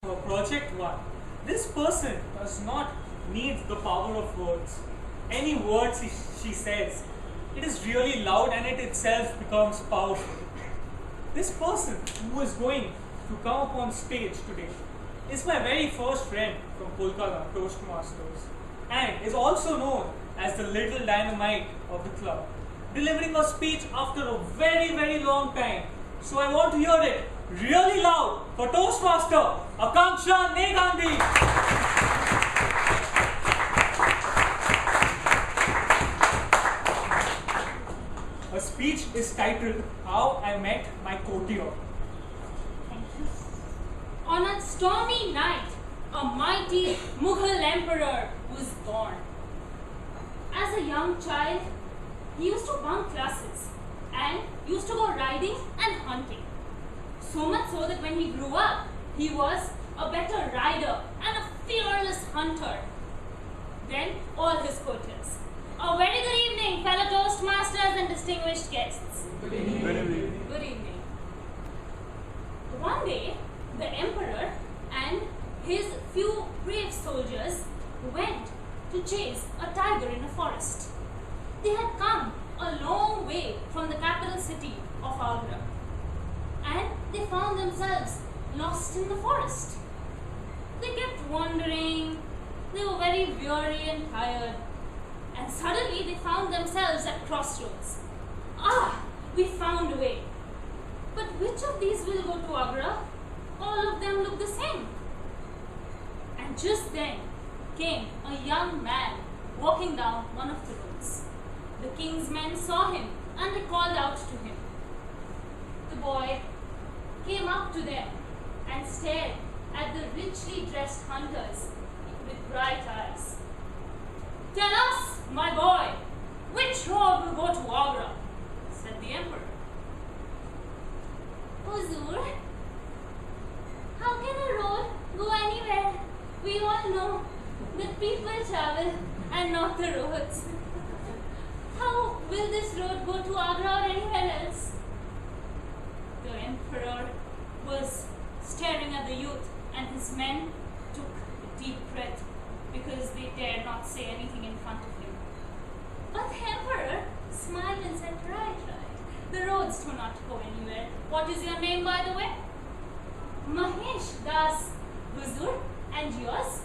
For Project 1, this person does not need the power of words. Any words she says, it is really loud and it itself becomes powerful. This person who is going to come up on stage today is my very first friend from Kolkata, Toastmasters, and is also known as the little dynamite of the club, delivering a speech after a very long time. So I want to hear it really loud for Toastmaster Akanksha Naygandhi. Her speech is titled How I Met My Courtier. Thank you. On a stormy night, a mighty Mughal emperor was born. As a young child, he used to bunk classes and used to go riding and hunting. So much so that when he grew up, he was a better rider and a fearless hunter than all his courtiers. A very good evening, fellow Toastmasters and distinguished guests. Good evening. Good evening. One day, the emperor and his few brave soldiers went to chase a tiger in a forest. They had come a long way from the capital city of Agra, and they found themselves lost in the forest. They kept wandering, they were very weary and tired, and suddenly they found themselves at crossroads. Ah, we found a way. But which of these will go to Agra? All of them look the same. And just then came a young man walking down one of the roads. The king's men saw him and they called out to him. The boy came up to them and stared at the richly dressed hunters with bright eyes. "Tell us, my boy, which road will go to Agra?" said the emperor. "Huzur, how can a road go anywhere? We all know that people travel and not the roads. How will this road go to Agra or anywhere else?" The emperor was staring at the youth, and his men took a deep breath because they dared not say anything in front of him. But the emperor smiled and said, right. The roads do not go anywhere. What is your name, by the way?" "Mahesh Das, Huzur, and yours?"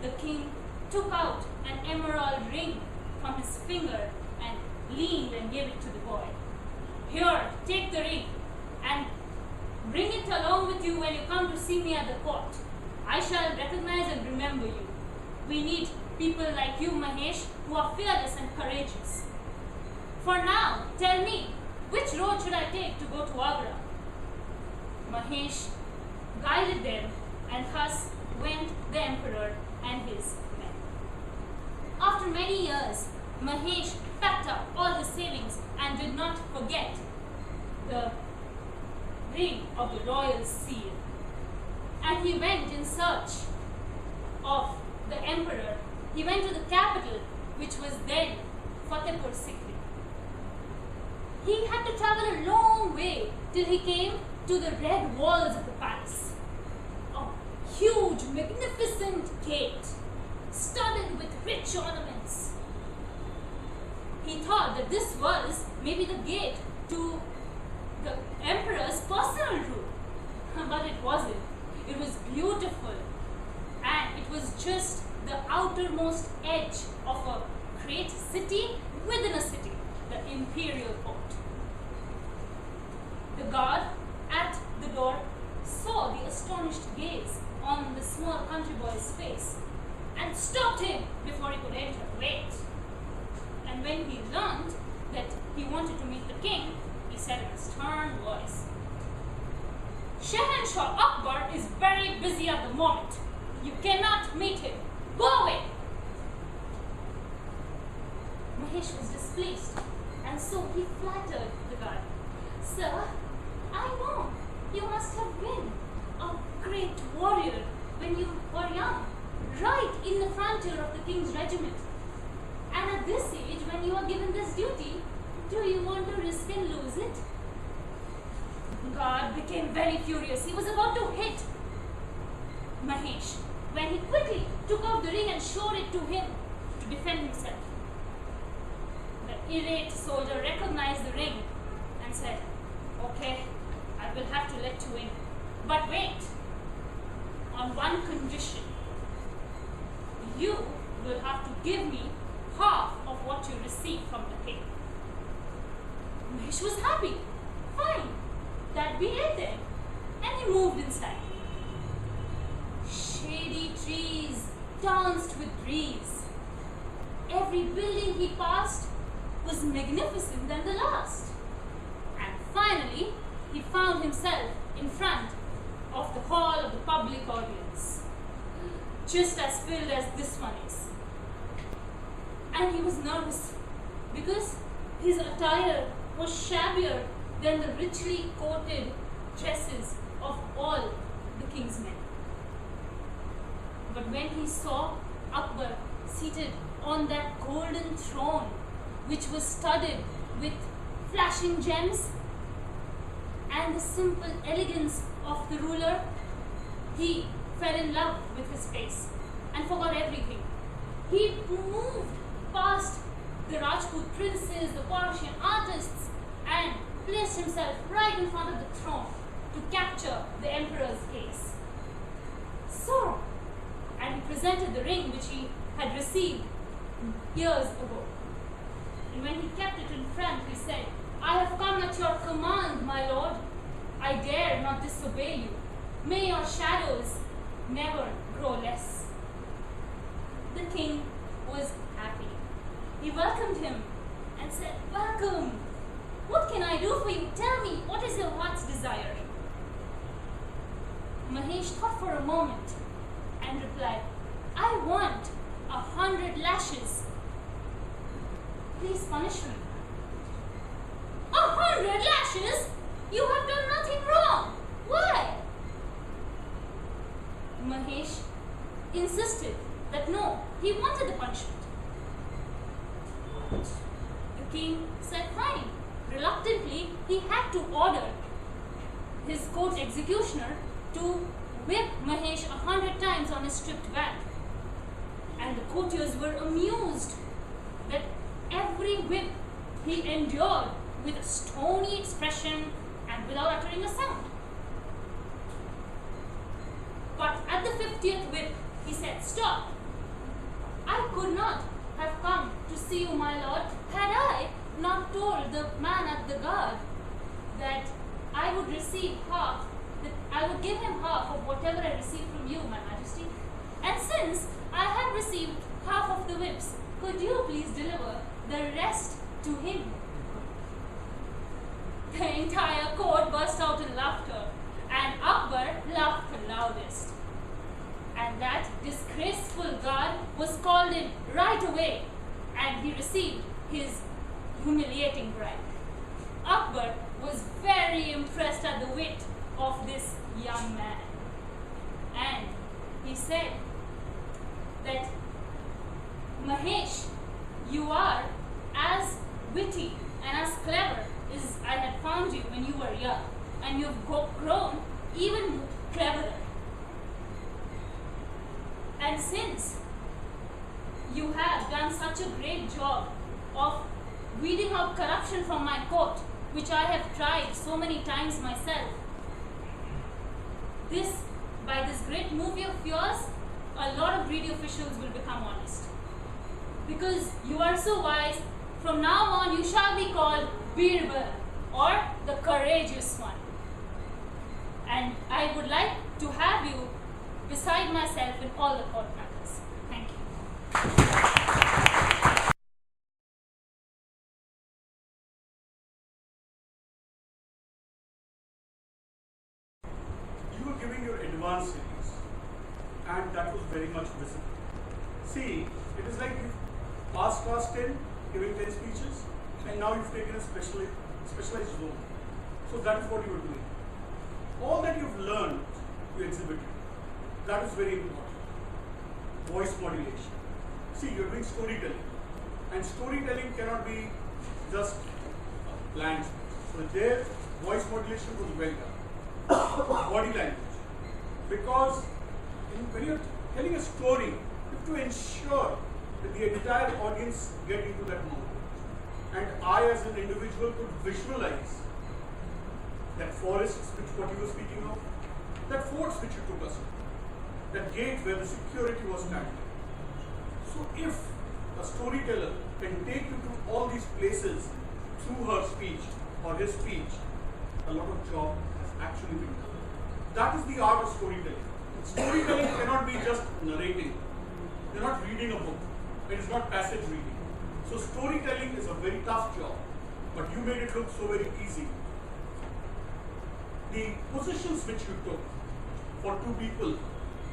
The king took out an emerald ring from his finger and leaned and gave it to the boy. "Here, take the ring and bring it along with you when you come to see me at the court. I shall recognize and remember you. We need people like you, Mahesh, who are fearless and courageous. For now, tell me, which road should I take to go to Agra?" Mahesh guided them, and thus went the emperor and his men. After many years, Mahesh packed up all his savings and did not forget the ring of the royal seal. And he went in search of the emperor. He went to the capital, which was then Fatehpur Sikri. He had to travel a long way till he came to the red walls of the palace. A huge, magnificent gate, studded with rich ornaments. He thought that this was maybe the gate to the emperor's personal room, but it wasn't. It was beautiful, and it was just the outermost edge of a great city within a city, the imperial court. The guard at the door saw the astonished gaze on the small country boy's face and stopped him before he could enter. "Wait." And when he learned that he wanted to meet the king, he said in a stern voice, "Shahanshah Akbar is very busy at the moment. You cannot meet him. Go away." Mahesh was displeased, and so he flattered the guard. "Sir, I know you must have been a great warrior when you were young, right in the frontier of the king's regiment. And at this age, when you are given this duty, do you want to risk and lose it?" guard became very furious. He was about to hit Mahesh when he quickly took out the ring and showed it to him to defend himself. The irate soldier recognized the ring and said, "Okay, I will have to let you in. But wait, on one condition. You will have to give me half of what you received from the king." Mahesh was happy. Fine, that be it then. And he moved inside. Shady trees danced with breeze. Every building he passed was magnificent than the last. And finally, he found himself in front of the hall of the public audience, just as filled as this one is. And he was nervous because his attire was shabbier than the richly coated dresses of all the king's men. But when he saw Akbar seated on that golden throne, which was studded with flashing gems, and the simple elegance of the ruler, he fell in love with his face and forgot everything. He moved past the Rajput princes, the Persian artists, and placed himself right in front of the throne to capture the emperor's gaze. So, and he presented the ring which he had received years ago. And when he kept it in front, he said, "I have come at your command, my lord. I dare not disobey you. May your shadows never grow less." The king was happy. He welcomed him and said, "Welcome. What can I do for you? Tell me, what is your heart's desire?" Mahesh thought for a moment and replied, "I want 100 lashes. Please punish me." 100 lashes? You have done nothing wrong. Why? Mahesh insisted that no, he wanted the punishment. The king said fine. Reluctantly, he had to order his court executioner to whip Mahesh 100 times on his stripped back. And the courtiers were amused that every whip he endured with a stony expression and without uttering a sound. But at the 50th whip, he said, "Stop! I could not have come to see you, my lord, had I not told the man at the guard that I would receive half, that I would give him half of whatever I received from you, my majesty. And since I have received half of the whips, could you please deliver the rest to him?" The entire court burst out in laughter, and Akbar laughed the loudest. And that disgraceful guard was called in right away, and he received his humiliating bribe. Akbar was very impressed at the wit of this young man, and he said that, "Mahesh, you are as witty and as clever as I had found you when you were young, and you've grown even cleverer. And since you have done such a great job of weeding out corruption from my court, which I have tried so many times myself, by this great movie of yours, a lot of greedy officials will become honest. Because you are so wise, from now on you shall be called Birbal, or the courageous one. And I would like to have you beside myself in all the court matters." Thank you. You were giving your advanced series, and that was very much visible. See, it is like you passed class 10, giving 10 speeches, and now you've taken a specialized zone. So that is what you were doing. All that you've learned, you exhibited. That is very important. Voice modulation. See, you're doing storytelling, and storytelling cannot be just a blank space. So there, voice modulation was well done. Body language. Because when you're telling a story, you have to ensure that the entire audience get into that mode. And I as an individual could visualize that forest which what you were speaking of, that forts which you took us to, that gate where the security was standing. So if a storyteller can take you to all these places through her speech or his speech, a lot of job has actually been done. That is the art of storytelling. Storytelling cannot be just narrating. You're not reading a book. It is not passage reading. So storytelling is a very tough job, but you made it look so very easy. The positions which you took for two people,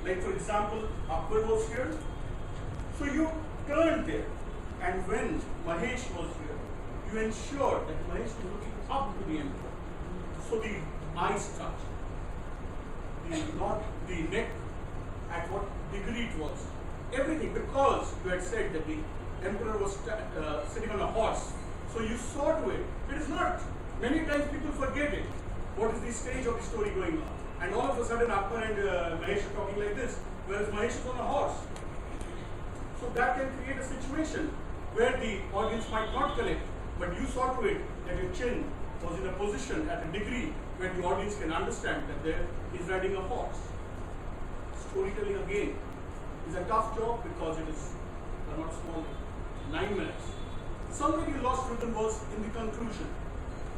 like for example, Akbar was here, so you turned there, and when Mahesh was here, you ensured that Mahesh was looking up to the emperor. So the eyes touched, the neck, at what degree it was, everything, because you had said that the emperor was sitting on a horse. So you saw to it. It is not, many times people forget it. What is the stage of the story going on? And all of a sudden Akbar and Mahesh are talking like this, whereas Mahesh is on a horse. So that can create a situation where the audience might not connect, but you saw to it that your chin was in a position at a degree where the audience can understand that there is riding a horse. Storytelling again is a tough job because it is not small. 9 minutes. Somewhere you lost rhythm was in the conclusion.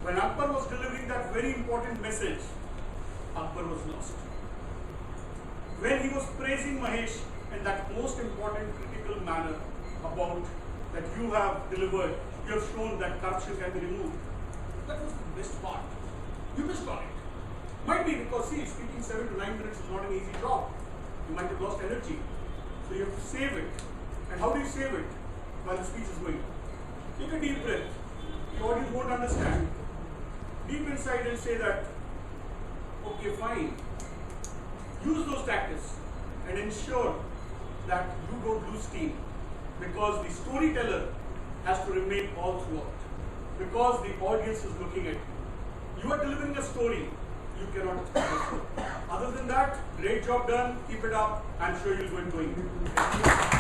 When Akbar was delivering that very important message, Akbar was lost. When he was praising Mahesh in that most important critical manner about that you have delivered, you have shown that corruption can be removed, that was the best part. You missed on it. Might be because, see, speaking 7 to 9 minutes is not an easy job. You might have lost energy. So you have to save it. And how do you save it? While the speech is going on. Take a deep breath. The audience won't understand. Deep inside and say that, okay, fine. Use those tactics and ensure that you don't lose steam. Because the storyteller has to remain all throughout. Because the audience is looking at you. You are delivering a story. You cannot. Other than that, great job done. Keep it up. I'm sure you'll go and doing it.